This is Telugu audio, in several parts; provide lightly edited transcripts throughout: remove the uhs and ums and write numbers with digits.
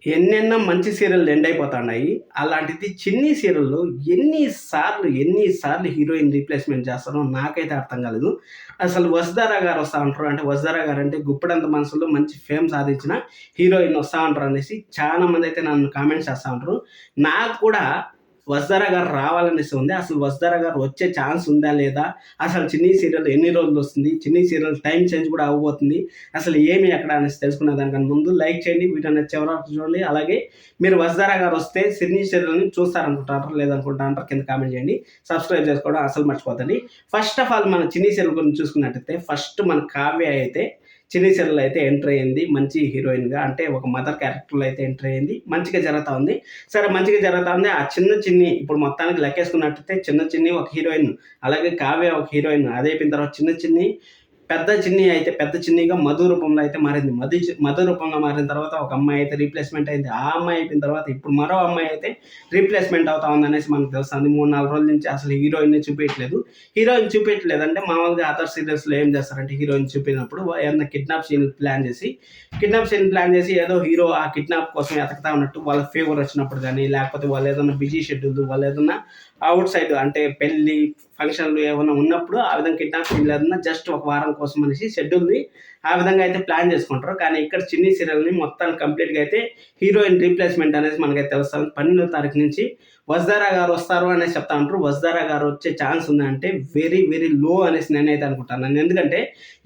ఎన్నెన్నో మంచి సీరియల్‌లు ఎండ్ అయిపోతున్నాయి. అలాంటిది చిన్ని సీరియల్‌లో ఎన్ని సార్లు హీరోయిన్ రీప్లేస్‌మెంట్ చేస్తారో నాకైతే అర్థం కాలేదు. అసలు వసుధార గారు వస్తా ఉంటారు. అంటే వసుధార గారంటే గుప్పెడంత మనసులో మంచి ఫేమ్ సాధించిన హీరోయిన్ వస్తా ఉంటారు అనేసి చాలా మందైతే నన్ను కామెంట్స్ చేస్తా ఉంటారు. నాకు కూడా వసుధార గారు రావాలనేసి ఉంది. అసలు వసుధార గారు వచ్చే ఛాన్స్ ఉందా లేదా? అసలు చిన్ని సీరియల్ ఎన్ని రోజులు వస్తుంది? చిన్ని సీరియల్ టైమ్ చేంజ్ కూడా అవ్వబోతుంది. అసలు ఏమి ఎక్కడ అనేసి తెలుసుకునే దానికన్నా ముందు లైక్ చేయండి. వీడియో నచ్చే వరకు చూడండి. అలాగే మీరు వసుధార గారు వస్తే చిన్ని సీరియల్‌ని చూస్తారనుకుంటారా? లేదనుకుంటారా? కింద కామెంట్ చేయండి. సబ్స్క్రైబ్ చేసుకోవడం అసలు మర్చిపోకండి. ఫస్ట్ ఆఫ్ ఆల్ మన చిన్ని సీరియల్ గురించి చూసుకున్నట్టయితే ఫస్ట్ మన కావ్య అయితే చిన్ని సీరియల్ అయితే ఎంటర్ అయ్యింది. మంచి హీరోయిన్‌గా అంటే ఒక మదర్ క్యారెక్టర్‌లో అయితే ఎంటర్ అయ్యింది. మంచిగా జరుగుతా ఉంది. సరే మంచిగా జరుగుతా ఉంది. ఆ చిన్ని ఇప్పుడు మొత్తానికి లెక్కేసుకున్నట్టయితే చిన్ని ఒక హీరోయిన్, అలాగే కావ్య ఒక హీరోయిన్. అది అయిపోయిన తర్వాత చిన్ని పెద్ద చిన్నిగా మధు రూపంలో అయితే మారింది. మధు రూపంలో మారిన తర్వాత ఒక అమ్మాయి అయితే రీప్లేస్మెంట్ అయింది. ఆ అమ్మాయి అయిపోయిన తర్వాత ఇప్పుడు మరో అమ్మాయి అయితే రీప్లేస్మెంట్ అవుతా ఉందనేసి మనకు తెలుస్తుంది. 3-4 రోజుల నుంచి అసలు హీరోయిన్‌ని చూపియట్లేదు. హీరోయిన్ చూపియట్లేదంటే మామూలుగా అదర్ సీరియల్స్‌లో ఏం చేస్తారంటే హీరోయిన్ చూపినప్పుడు ఏదైనా కిడ్నాప్ సీన్ ప్లాన్ చేసి ఏదో హీరో ఆ కిడ్నాప్ కోసం ఎతకతా ఉన్నట్టు వాళ్ళకి ఫీవర్ వచ్చినప్పుడు కానీ, లేకపోతే వాళ్ళు ఏదైనా బిజీ షెడ్యూల్, వాళ్ళు ఏదన్నా అవుట్ సైడ్ అంటే పెళ్లి ఫంక్షన్లు ఏమైనా ఉన్నప్పుడు ఆ విధంగా కిడ్నాప్ సీన్ లేదన్నా జస్ట్ ఒక వారం కోసం అనేసి షెడ్యూల్ని ఆ విధంగా అయితే ప్లాన్ చేసుకుంటారు. కానీ ఇక్కడ చిన్ని సీరియల్ని మొత్తం కంప్లీట్గా అయితే హీరోయిన్ రీప్లేస్మెంట్ అనేసి మనకైతే తెలుస్తుంది. 12వ తారీఖు నుంచి వసుధార గారు వస్తారు అనేసి చెప్తా ఉంటారు. వసుధార గారు వచ్చే ఛాన్స్ ఉందంటే వెరీ వెరీ లో అనేసి నేనైతే అనుకుంటాను. ఎందుకంటే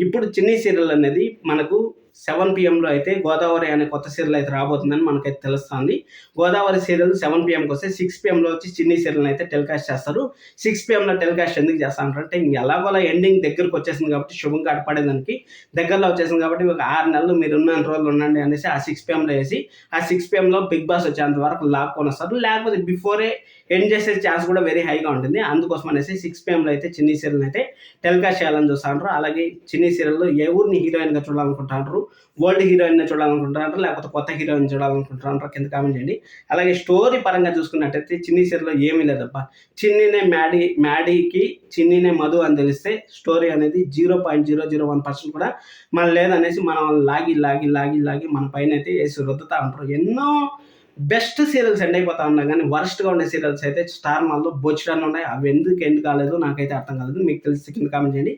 ఇప్పుడు చిన్ని సీరియల్ అనేది మనకు 7 PMలో అయితే గోదావరి అనే కొత్త సీరియల్ అయితే రాబోతుందని మనకైతే తెలుస్తుంది. గోదావరి సీరియల్ 7 PMకి వస్తే 6 PMలో వచ్చి చిన్ని సీరియల్ అయితే టెలికాస్ట్ చేస్తారు. 6 PMలో టెలికాస్ట్ ఎందుకు చేస్తా ఉంటారంటే ఎలాగోలా ఎండింగ్ దగ్గరకు వచ్చేసింది కాబట్టి శుభం కాడ పడేదానికి దగ్గరలో వచ్చేసింది కాబట్టి ఒక 6 నెలలు మీరు ఉన్న రోజులు ఉండండి అనేసి ఆ 6 PMలో వేసి ఆ 6 PMలో బిగ్ బాస్ వచ్చేంత వరకు లాక్కొని వస్తారు. లేకపోతే బిఫోరే ఎండ్ చేసే ఛాన్స్ కూడా వెరీ హైగా ఉంటుంది. అందుకోసం అనేసి 6 PMలో అయితే చిన్ని సీరియల్ అయితే టెలికాస్ట్ చేయాలని చూస్తుంటారు. అలాగే చిన్ని సీరియల్లో ఎవరిని హీరోయిన్గా చూడాలనుకుంటారు, ఓల్డ్ హీరోయిన్ చూడాలనుకుంటారంటారు, లేకపోతే కొత్త హీరోయిన్ చూడాలనుకుంటారంటారు కింద కామెంట్ చేయండి. అలాగే స్టోరీ పరంగా చూసుకున్నట్టయితే చిన్ని సీరియల్లో ఏమీ లేదబ్బా. మ్యాడీకి చిన్నినే మధు అని తెలిస్తే స్టోరీ అనేది 0.001% కూడా మన లేదనేసి మనం లాగి మన పైన అయితే వేసి రుద్దుతా ఉంటారు. ఎన్నో బెస్ట్ సీరియల్స్ ఎండ్ అయిపోతా ఉన్నా కానీ వర్స్ట్గా ఉండే సీరియల్స్ అయితే స్టార్ మాల్లో బొచ్చడాన్ని ఉన్నాయి. అవి ఎందుకు ఎండ్ కాలేదు నాకైతే అర్థం కాలేదు. మీకు తెలిసి కింద కామెంట్ చేయండి.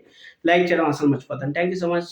లైక్ చేయడం అసలు మర్చిపోతాను. Thank you so much.